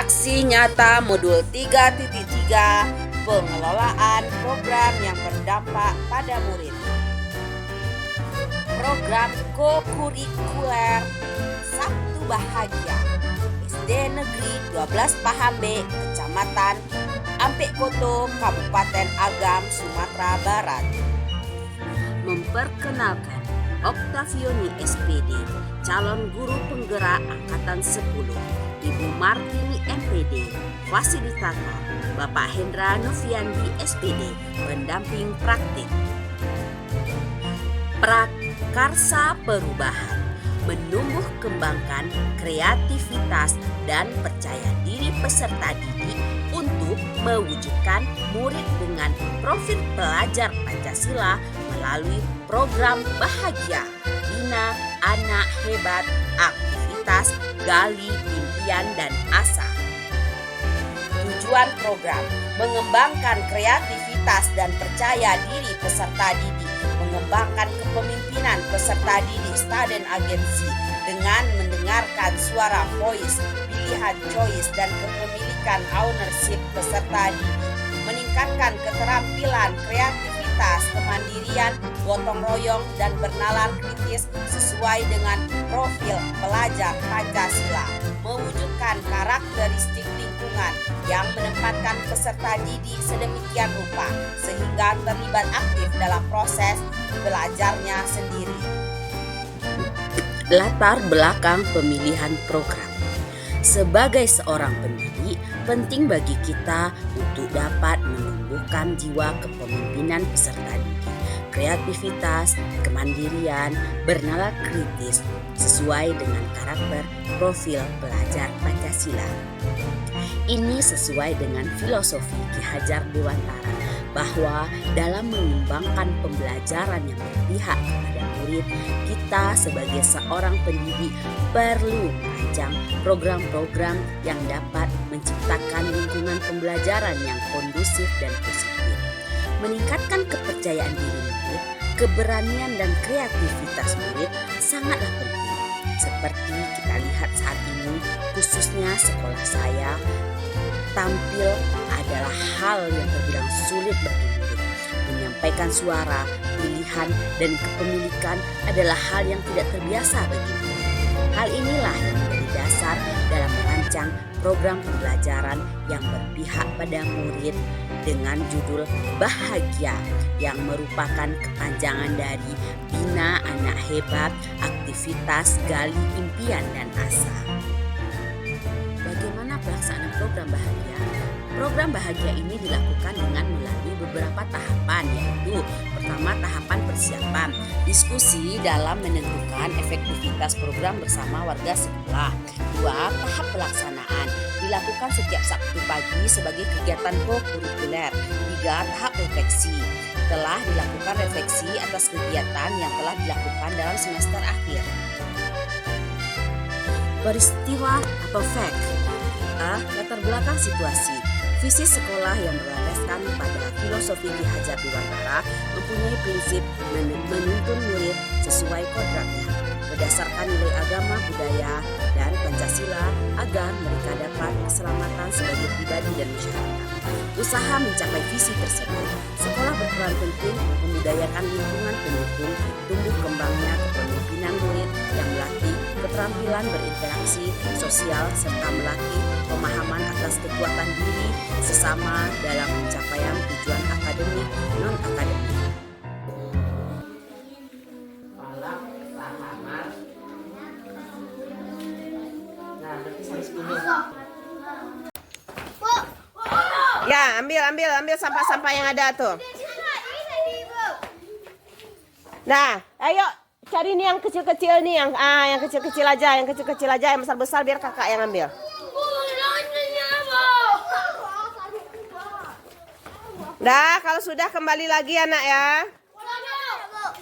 Aksi nyata modul 3.3 pengelolaan program yang berdampak pada murid. Program kokurikuler Sabtu Bahagia SD Negeri 12 Pahambe, Kecamatan Ampek Koto, Kabupaten Agam, Sumatera Barat. Memperkenalkan Oktavioni SPD, calon guru penggerak Angkatan 10, Ibu Martini MPD, fasilitator, Bapak Hendra Noviandi SPD, pendamping praktik. Prakarsa perubahan, menumbuh kembangkan kreativitas dan percaya diri peserta didik untuk mewujudkan murid dengan profil pelajar Pancasila melalui program Bahagia, Bina Anak Hebat, aktivitas Gali Impian dan Asa. Tujuan program: mengembangkan kreativitas dan percaya diri peserta didik, mengembangkan kepemimpinan peserta didik Staden Agensi dengan mendengarkan suara voice, pilihan choice dan kepemilikan ownership peserta didik, meningkatkan keterampilan kreativitas, kemandirian, gotong royong dan bernalar kritis sesuai dengan profil pelajar Pancasila, mewujudkan karakteristik lingkungan yang menempatkan peserta didik sedemikian rupa sehingga terlibat aktif dalam proses belajarnya sendiri. Latar belakang pemilihan program. Sebagai seorang pendidik, penting bagi kita untuk dapat menumbuhkan jiwa kepemimpinan peserta didik, kreativitas, kemandirian, bernalar kritis sesuai dengan karakter profil pelajar Pancasila. Ini sesuai dengan filosofi Ki Hajar Dewantara bahwa dalam mengembangkan pembelajaran yang berpihak kepada murid, kita sebagai seorang pendidik perlu merancang program-program yang dapat menciptakan lingkungan pembelajaran yang kondusif dan positif, meningkatkan kepercayaan diri murid, keberanian dan kreativitas murid sangatlah penting. Seperti kita lihat saat ini, khususnya sekolah saya, tampil adalah hal yang terbilang sulit bagi murid. Menyampaikan suara, pilihan, dan kepemilikan adalah hal yang tidak terbiasa bagi murid. Hal inilah yang menjadi dasar dalam merancang program pembelajaran yang berpihak pada murid dengan judul Bahagia, yang merupakan kepanjangan dari Bina Anak Hebat, aktivitas Gali Impian dan Asa. Bagaimana pelaksanaan program Bahagia? Program Bahagia ini dilakukan dengan melalui beberapa tahapan, yaitu pertama, tahapan persiapan, diskusi dalam menentukan efektivitas program bersama warga sekolah. Dua, tahap pelaksanaan, dilakukan setiap Sabtu pagi sebagai kegiatan kokurikuler. Tiga, tahap refleksi, telah dilakukan refleksi atas kegiatan yang telah dilakukan dalam semester akhir. Peristiwa atau fact. Latar belakang situasi. Visi sekolah yang berlandaskan pada filosofi Ki Hajar Dewantara mempunyai prinsip menuntun murid sesuai kodratnya berdasarkan nilai agama, budaya, dan Pancasila agar mereka dapat keselamatan sebagai pribadi dan masyarakat. Usaha mencapai visi tersebut, sekolah berperan penting memudayakan lingkungan pendukung tumbuh kembangnya kepemimpinan murid yang melatih keterampilan berinteraksi sosial serta melatih pemahaman atas kekuatan diri sesama dalam pencapaian tujuan akademik non-akademik. Ya, ambil sampah-sampah yang ada tuh. Nah, ayo cari nih yang kecil-kecil nih, yang kecil-kecil aja, yang besar-besar biar kakak yang ambil. Dah, kalau sudah kembali lagi anak ya.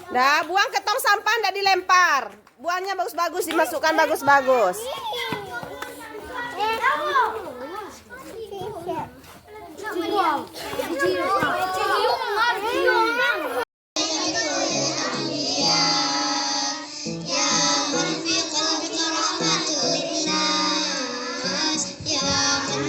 Dah, buang ke tong sampah, ndak dilempar. Buangnya bagus-bagus, dimasukkan bagus-bagus. Ya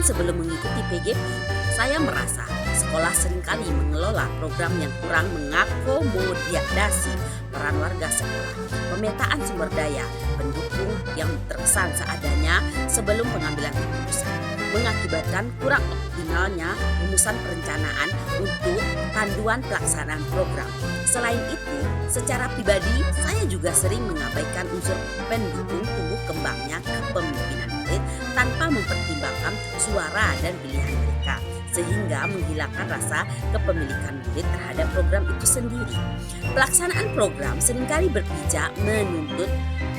sebelum mengikuti PGP, saya merasa sekolah seringkali mengelola program yang kurang mengakomodasi peran warga sekolah. Pemetaan sumber daya pendukung yang terkesan seadanya sebelum pengambilan keputusan mengakibatkan kurang optimalnya rumusan perencanaan untuk panduan pelaksanaan program. Selain itu, secara pribadi saya juga sering mengabaikan unsur pendukung tumbuh kembangnya kepemimpinan murid tanpa mempertimbangkan suara dan pilihan mereka, sehingga menghilangkan rasa kepemilikan murid terhadap program itu sendiri. Pelaksanaan program seringkali berpijak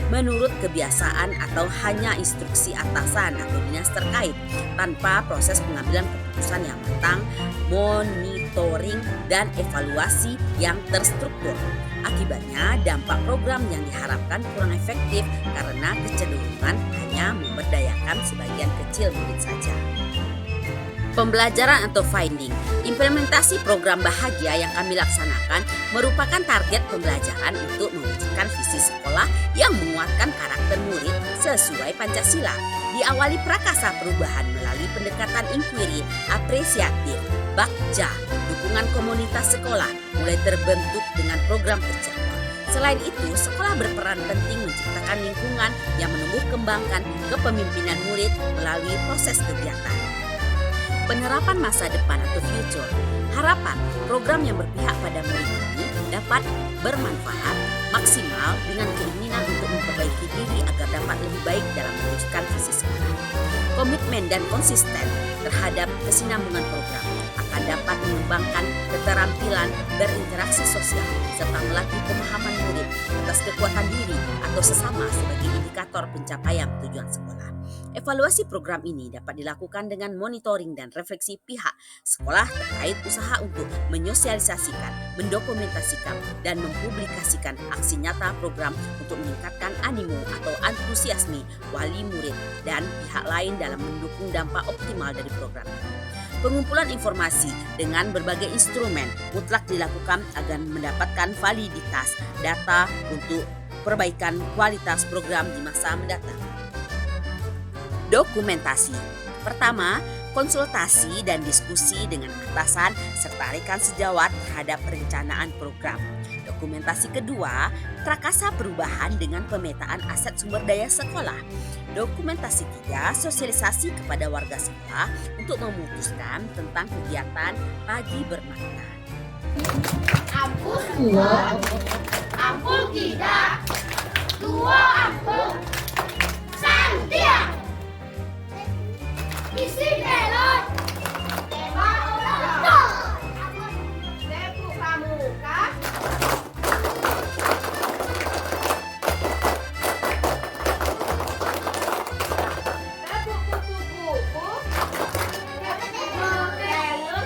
menurut kebiasaan atau hanya instruksi atasan atau dinas terkait tanpa proses pengambilan keputusan yang matang, monitoring, dan evaluasi yang terstruktur. Akibatnya dampak program yang diharapkan kurang efektif karena kecenderungan hanya memberdayakan sebagian kecil murid saja. Pembelajaran atau finding. Implementasi program Bahagia yang kami laksanakan merupakan target pembelajaran untuk mewujudkan visi sekolah yang menguatkan karakter murid sesuai Pancasila. Diawali prakasa perubahan melalui pendekatan inquiry, apresiatif, bakja, dukungan komunitas sekolah mulai terbentuk dengan program terjadwal. Selain itu, sekolah berperan penting menciptakan lingkungan yang menumbuh kembangkan kepemimpinan murid melalui proses kegiatan. Penerapan masa depan atau future. Harapan program yang berpihak pada murid ini dapat bermanfaat maksimal dengan keinginan untuk memperbaiki diri agar dapat lebih baik dalam mewujudkan visi sekolah. Komitmen dan konsisten terhadap kesinambungan program akan dapat mengembangkan keterampilan berinteraksi sosial serta melatih pemahaman murid atas kekuatan diri atau sesama sebagai indikator pencapaian tujuan sekolah. Evaluasi program ini dapat dilakukan dengan monitoring dan refleksi pihak sekolah terkait usaha untuk menyosialisasikan, mendokumentasikan, dan mempublikasikan aksi nyata program untuk meningkatkan animo atau antusiasme wali murid dan pihak lain dalam mendukung dampak optimal dari program ini. Pengumpulan informasi dengan berbagai instrumen mutlak dilakukan agar mendapatkan validitas data untuk perbaikan kualitas program di masa mendatang. Dokumentasi. Pertama, konsultasi dan diskusi dengan atasan serta rekan sejawat terhadap perencanaan program. Dokumentasi kedua, prakasa perubahan dengan pemetaan aset sumber daya sekolah. Dokumentasi tiga, sosialisasi kepada warga sekolah untuk memutuskan tentang kegiatan pagi bermakna. Ampul dua, ampul tiga, dua ampul, Santia. Isi melon, tema ulang. Debu pramuka. Debu kupu-kupu.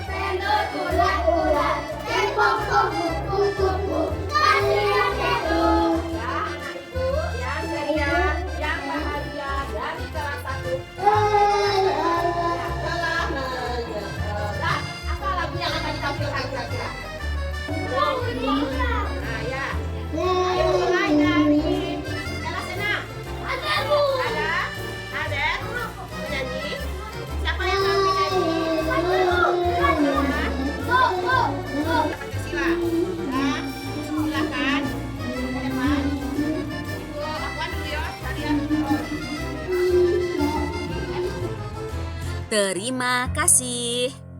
Telur bulat-bulat. Tembok kupu-kupu. Kasihan telur. Ya anak ibu yang ceria, yang bahagia dari kelas 1. Apa lagu yang akan ditampilkan kira-kira? Nah ya, ayo mulai dari Ella Sena. Ada penyanyi. Siapa yang mau menyanyi? Pancasila. Nah, silakan. Ke depan. Ibu Afwan dulu ya, tadi ya. Terima kasih.